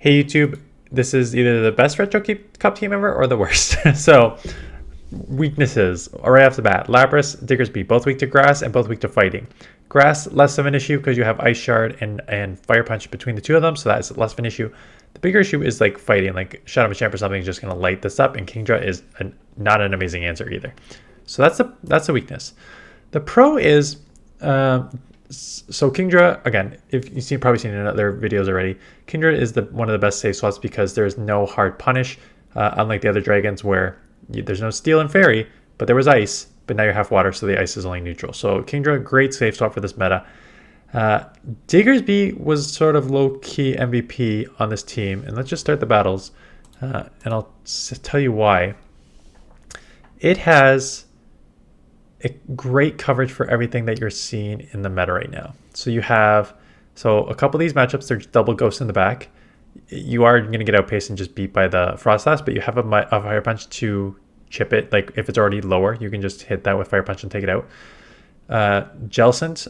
Hey YouTube, this is either the best Retro Cup team ever or the worst. So, weaknesses right off the bat. Lapras, Diggersby, both weak to grass and both weak to fighting. Grass, less of an issue because you have Ice Shard and Fire Punch between the two of them, so that's less of an issue. The bigger issue is like fighting, like Shadow Machamp or something is just going to light this up, and Kingdra is not an amazing answer either. So that's a weakness. The pro is... so Kingdra, again, if you've probably seen it in other videos already, Kingdra is one of the best safe swaps because there's no hard punish, unlike the other dragons where there's no steel and fairy, but there was ice, but now you're half water, so the ice is only neutral. So Kingdra, great safe swap for this meta. Diggersby was sort of low-key MVP on this team, and let's just start the battles, and I'll tell you why. It has a great coverage for everything that you're seeing in the meta right now. So you have, a couple of these matchups, they're double ghosts in the back. You are going to get outpaced and just beat by the Frost Slash, but you have a Fire Punch to chip it. Like if it's already lower, you can just hit that with Fire Punch and take it out. Jellicent,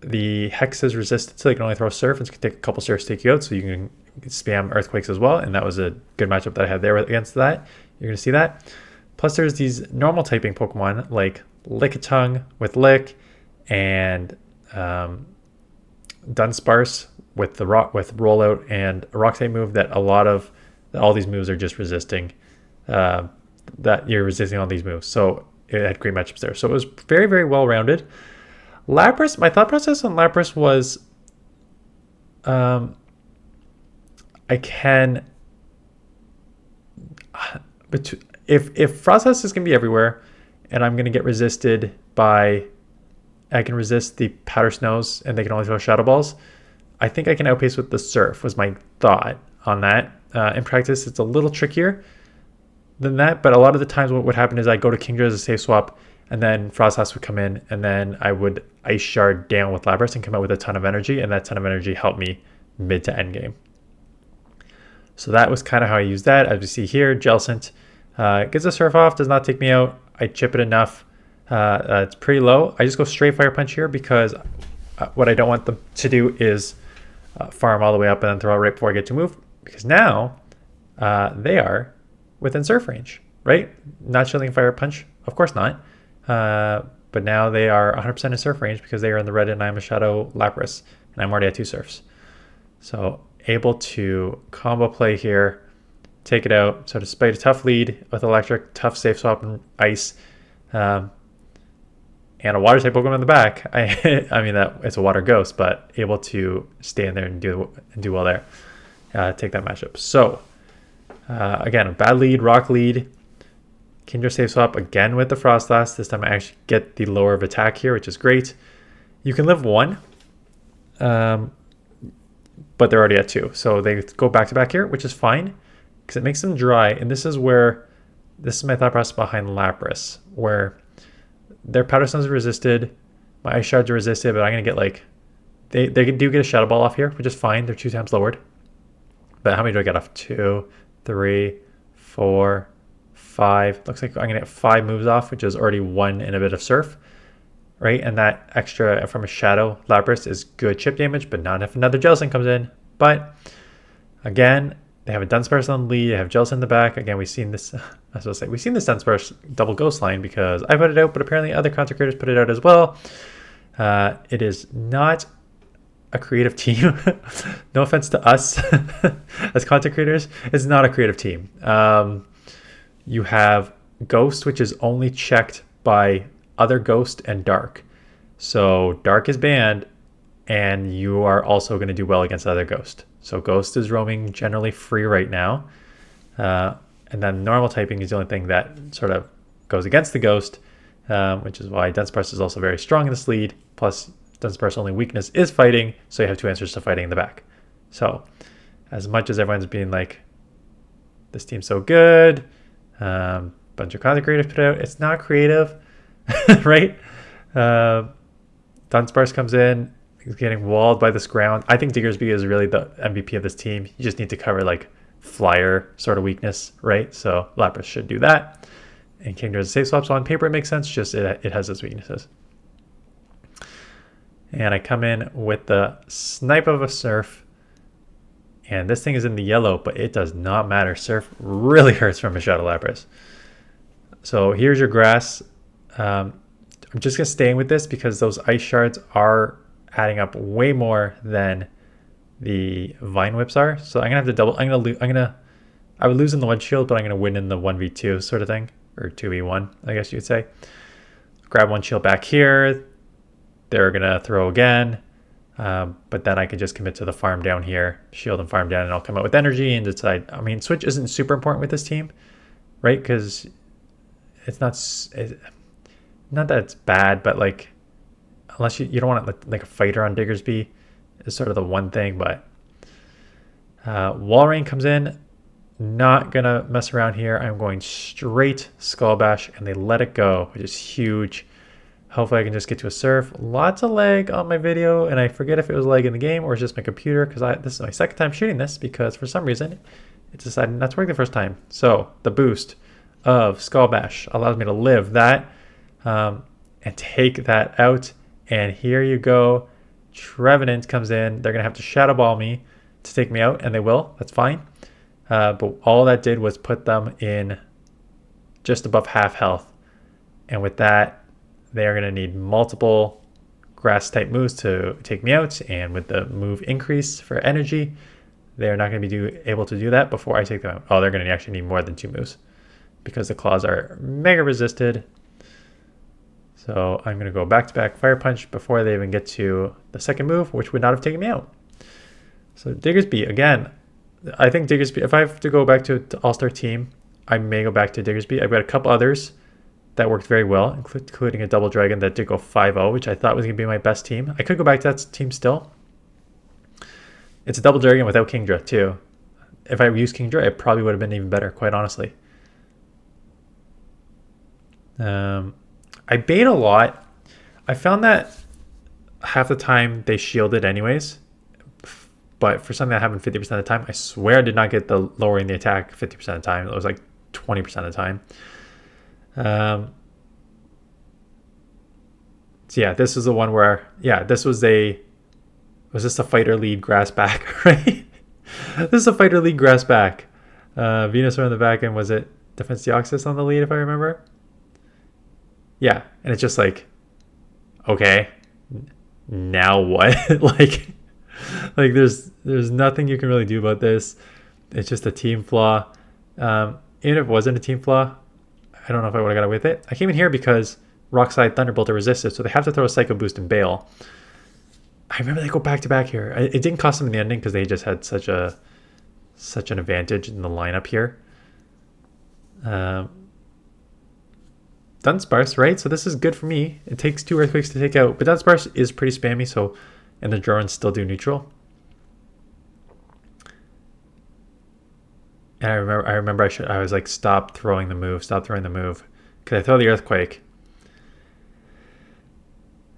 the Hex is resistant, so they can only throw Surf, and it can take a couple Surfs to take you out, so you can spam Earthquakes as well, and that was a good matchup that I had there against that. You're going to see that. Plus there's these normal typing Pokemon like Lickitung with Lick and Dunsparce with the Rollout and a Rock type move that all these moves are just resisting. That you're resisting all these moves. So it had great matchups there. So it was very, very well rounded. Lapras, my thought process on Lapras was if Frost is going to be everywhere, and I'm going to get resisted by... I can resist the Powder Snows, and they can only throw Shadow Balls. I think I can outpace with the Surf, was my thought on that. In practice, it's a little trickier than that, but a lot of the times what would happen is I go to Kingdra as a safe swap, and then Frost would come in, and then I would Ice Shard down with Lapras and come out with a ton of energy, and that ton of energy helped me mid to end game. So that was kind of how I used that. As we see here, Jellicent gets a Surf off, does not take me out. I chip it enough. It's pretty low. I just go straight Fire Punch here because what I don't want them to do is farm all the way up and then throw it right before I get to move, because now they are within Surf range, right? Not shielding Fire Punch, of course not. But now they are 100% in Surf range because they are in the red and I'm a Shadow Lapras, and I'm already at 2 Surfs. So able to combo play here, take it out. So despite a tough lead with Electric, tough safe swap and Ice, and a water type Pokemon in the back, I mean that it's a water ghost, but able to stay in there and do well there. Take that matchup. So again, a bad lead, rock lead. Kingdra safe swap again with the Frost Blast. This time I actually get the lower of attack here, which is great. You can live 1, but they're already at 2, so they go back to back here, which is fine because it makes them dry. And this is my thought process behind Lapras, where their Powder Stones are resisted, my Ice Shards are resisted, but I'm going to get like... They do get a Shadow Ball off here, which is fine. They're 2 times lowered. But how many do I get off? 2, 3, 4, 5. Looks like I'm going to get 5 moves off, which is already 1 and a bit of Surf. Right? And that extra from a Shadow Lapras is good chip damage, but not if another Jellicent comes in. But again, they have a Dunsparce on the lead. They have Jellicent in the back. Again, we've seen this... we've seen this Dunsparce double ghost line because I put it out, but apparently other content creators put it out as well. It is not a creative team. No offense to us as content creators. It's not a creative team. You have Ghost, which is only checked by other Ghost and Dark. So Dark is banned, and you are also going to do well against other Ghost. So Ghost is roaming generally free right now. And then normal typing is the only thing that sort of goes against the Ghost, which is why Dunsparce is also very strong in this lead. Plus, Dunsparce's only weakness is fighting, so you have 2 answers to fighting in the back. So, as much as everyone's being like, this team's so good, bunch of content creators put out, it's not creative, right? Dunsparce comes in, he's getting walled by this ground. I think Diggersby is really the MVP of this team. You just need to cover like flyer sort of weakness, right? So Lapras should do that. And Kingdra is a safe swap, so on paper it makes sense, just it has its weaknesses. And I come in with the Snipe of a Surf And this thing is in the yellow, but it does not matter. Surf really hurts from a Shadow Lapras. So here's your grass. I'm just gonna stay with this because those ice shards are adding up way more than the vine whips are. So I'm gonna have to double. I would lose in the one shield, but I'm gonna win in the 1v2 sort of thing, or 2v1, I guess you could say. Grab one shield back here. They're gonna throw again, but then I can just commit to the farm down here, shield and farm down, and I'll come out with energy and decide. I mean, switch isn't super important with this team, right? Because it's not that it's bad, but like unless you don't want like a fighter on Diggersby is sort of the one thing. But walrein comes in, not gonna mess around here. I'm going straight Skull Bash, and they let it go, which is huge. Hopefully I can just get to a surf. Lots of lag on my video, and I forget if it was lag in the game or it's just my computer, because this is my second time shooting this because for some reason it decided not to work the first time. So the boost of Skull Bash allows me to live that and take that out. And here you go. Trevenant comes in. They're going to have to Shadow Ball me to take me out, and they will. That's fine. But all that did was put them in just above half health. And with that, they are going to need multiple grass type moves to take me out. And with the move increase for energy, they're not going to be able to do that before I take them out. Oh, they're going to actually need more than 2 moves because the claws are mega resisted. So I'm going to go back-to-back Fire Punch before they even get to the second move, which would not have taken me out. So Diggersby, again, I think Diggersby, if I have to go back to All-Star Team, I may go back to Diggersby. I've got a couple others that worked very well, including a Double Dragon that did go 5-0, which I thought was going to be my best team. I could go back to that team still. It's a Double Dragon without Kingdra, too. If I used Kingdra, it probably would have been even better, quite honestly. I bait a lot. I found that half the time they shielded anyways, but for something that happened 50% of the time, I swear I did not get the lowering the attack 50% of the time. It was like 20% of the time. So yeah, this is the one where, yeah, was this a fighter lead grass back, right? This is a fighter lead grass back. Venusaur on the back end, was it Defense Deoxys on the lead if I remember? Yeah, and it's just like, okay, now what? like there's nothing you can really do about this. It's just a team flaw. Even if it wasn't a team flaw, I don't know if I would have got away with it. I came in here because Rock-Slide Thunderbolt are resisted, so they have to throw a Psycho Boost and bail. I remember they go back to back here. It didn't cost them in the ending because they just had such an advantage in the lineup here. Dunsparce, right? So this is good for me. It takes 2 Earthquakes to take out, but Dunsparce is pretty spammy, so, and the drones still do neutral. And I remember I was like, stop throwing the move, because I throw the Earthquake.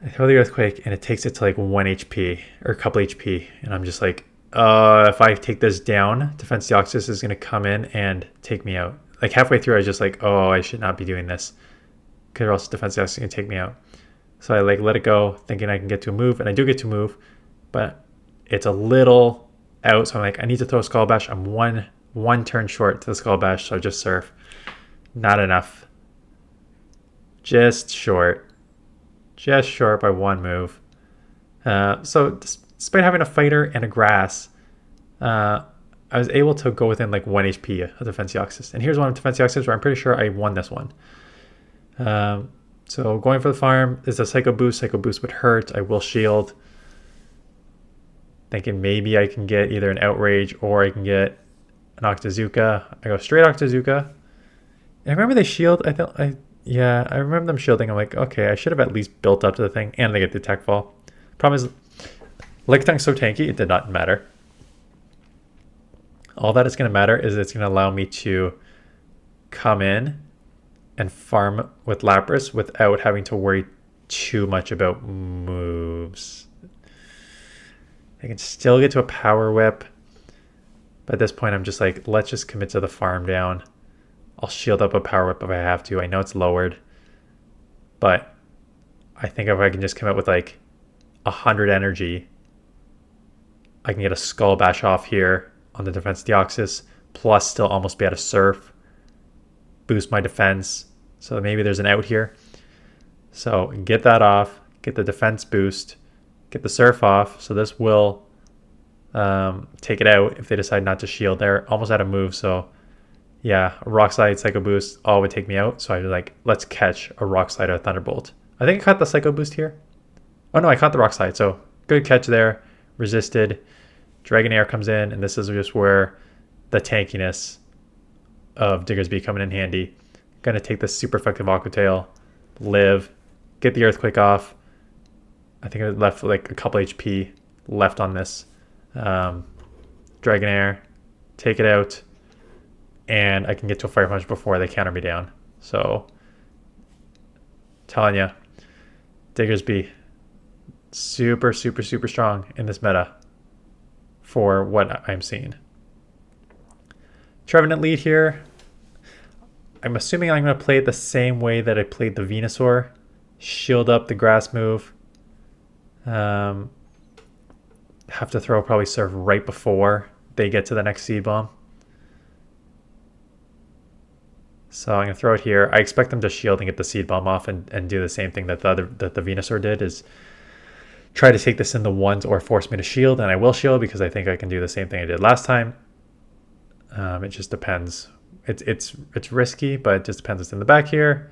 And it takes it to like 1 HP or a couple HP, and I'm just like, if I take this down, Defense Deoxys is going to come in and take me out. Like halfway through, I was just like, oh, I should not be doing this, because else Defense Deoxys is going to take me out. So I like let it go, thinking I can get to a move, and I do get to a move, but it's a little out. So I'm like, I need to throw a Skull Bash. I'm one turn short to the Skull Bash, so I just surf. Not enough. Just short by 1 move. So despite having a fighter and a grass, I was able to go within like 1 HP of Defense Deoxys. And here's one of Defense Deoxys where I'm pretty sure I won this one. So going for the farm is a Psycho Boost. Psycho Boost would hurt. I will shield. Thinking maybe I can get either an Outrage or I can get an Octazooka. I go straight Octazooka. And I remember they shield. Yeah, I remember them shielding. I'm like, okay, I should have at least built up to the thing. And they get the attack fall. Problem is, Lickitun's so tanky, it did not matter. All that is going to matter is it's going to allow me to come in and farm with Lapras without having to worry too much about moves. I can still get to a Power Whip. But at this point, I'm just like, let's just commit to the farm down. I'll shield up a Power Whip if I have to. I know it's lowered. But I think if I can just come out with like 100 energy, I can get a Skull Bash off here on the defense Deoxys, plus still almost be out of Surf, boost my defense. So maybe there's an out here. So get that off, get the defense boost, get the Surf off. So this will take it out if they decide not to shield. They're almost out of move, so yeah, a Rock Slide, Psycho Boost all would take me out. So I was like, let's catch a Rock Slide or a Thunderbolt. I think I caught the Psycho Boost here. Oh no, I caught the Rock Slide, so good catch there. Resisted. Dragonair comes in, and this is just where the tankiness of Diggersby coming in handy. Gonna take this super effective Aqua Tail, live, get the Earthquake off. I think I left like a couple HP left on this Dragonair. Take it out, and I can get to a Fire Punch before they counter me down. So, telling you, Diggersby, super, super, super strong in this meta for what I'm seeing. Trevenant lead here. I'm assuming I'm going to play it the same way that I played the Venusaur. Shield up the grass move. Have to throw probably Surf right before they get to the next Seed Bomb. So I'm going to throw it here. I expect them to shield and get the Seed Bomb off and do the same thing that the Venusaur did, is try to take this in the ones or force me to shield, and I will shield because I think I can do the same thing I did last time. It just depends. It's risky, but it just depends what's in the back here.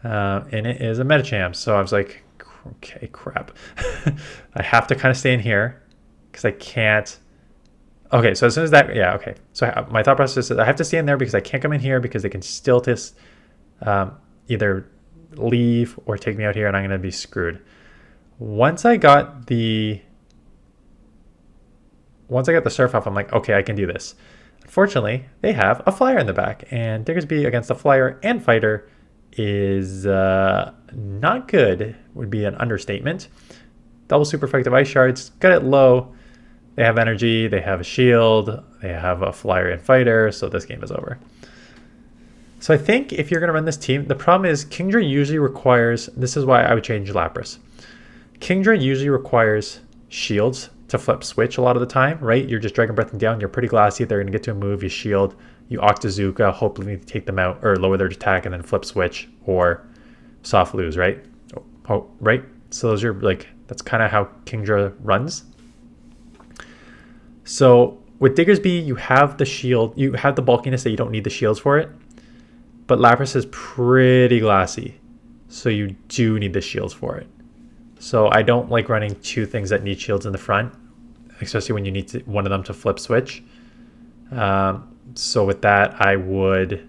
And it is a Medicham, so I was like, okay, crap. I have to kind of stay in here because I can't. Okay, so as soon as that, yeah, okay. So my thought process is I have to stay in there because I can't come in here because they can still just either leave or take me out here, and I'm going to be screwed. Once I got the Surf off, I'm like, okay, I can do this. Unfortunately, they have a Flyer in the back, and Diggersby against a Flyer and Fighter is not good, would be an understatement. Double super effective Ice Shards, got it low. They have energy, they have a shield, they have a Flyer and Fighter, so this game is over. So I think if you're going to run this team, the problem is Kingdra usually requires, this is why I would change Lapras. Kingdra usually requires shields to flip switch a lot of the time, right? You're just Dragon Breathing down, you're pretty glassy, they're going to get to a move, you shield, you Octazooka, hopefully take them out or lower their attack and then flip switch or soft lose, right? Oh, right? So those are like, that's kind of how Kingdra runs. So with Diggersby, you have the shield, you have the bulkiness that you don't need the shields for it, but Lapras is pretty glassy, so you do need the shields for it. So I don't like running two things that need shields in the front, especially when you need one of them to flip switch. So with that, I would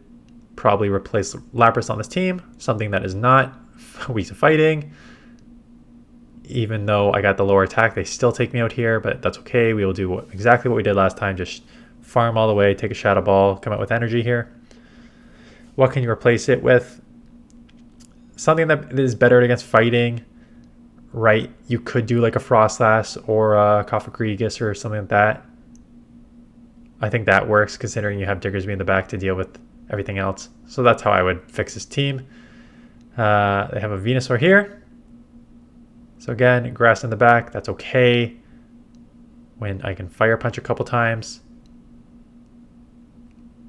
probably replace Lapras on this team, something that is not weak to fighting. Even though I got the lower attack, they still take me out here, but that's okay. We will do exactly what we did last time, just farm all the way, take a Shadow Ball, come out with energy here. What can you replace it with? Something that is better against fighting. Right, you could do like a Frostlass or a Cofagrigus or something like that. I think that works considering you have Diggersby in the back to deal with everything else. So that's how I would fix this team. They have a Venusaur here. So again, grass in the back, that's okay. When I can Fire Punch a couple times.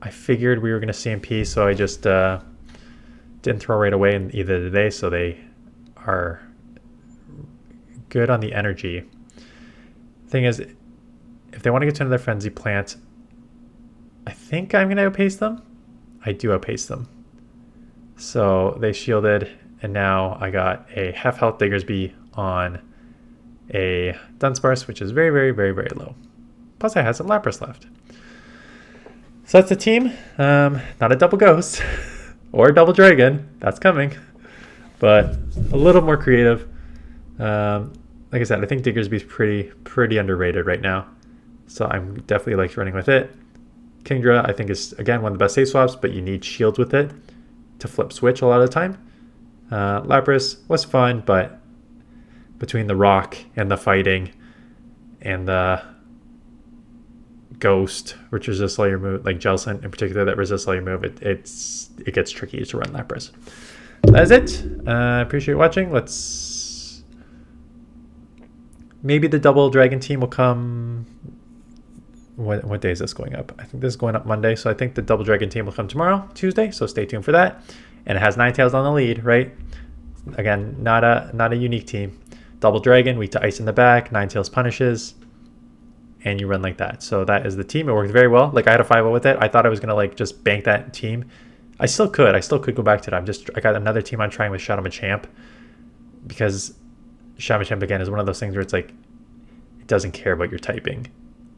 I figured we were going to CMP, so I just didn't throw right away, and either did they, so they are good on the energy. Thing is, if they want to get to another Frenzy Plant, I think I'm going to outpace them. I do outpace them. So they shielded, and now I got a half health Diggersby on a Dunsparce, which is very, very, very, very low. Plus I had some Lapras left. So that's the team. Not a double Ghost or a double Dragon. That's coming. But a little more creative. Like I said, I think Diggersby is pretty underrated right now. So I'm definitely like running with it. Kingdra, I think, is, again, one of the best safe swaps, but you need shields with it to flip switch a lot of the time. Lapras was fun, but between the rock and the fighting and the ghost, which resists all your move, like Jellicent in particular that resists all your move, it gets tricky to run Lapras. That is it. Appreciate watching. Maybe the double dragon team will come what day is this going up? I think this is going up Monday. So I think the Double Dragon team will come tomorrow, Tuesday. So stay tuned for that. And it has Ninetales on the lead, right? Again, not a unique team. Double Dragon, weak to ice in the back. Ninetales punishes, and you run like that. So that is the team. It worked very well. Like, I had a 5-0 with it. I thought I was gonna like just bank that team. I still could go back to that. I got another team I'm trying with Shadow Machamp, because Shadow Machamp again is one of those things where it's like it doesn't care about your typing,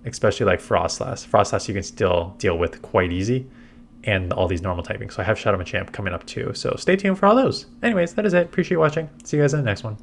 especially like Frostlass. Frostlass you can still deal with quite easy, and all these normal typing. So I have Shadow Machamp coming up too. So stay tuned for all those. Anyways, that is it. Appreciate you watching. See you guys in the next one.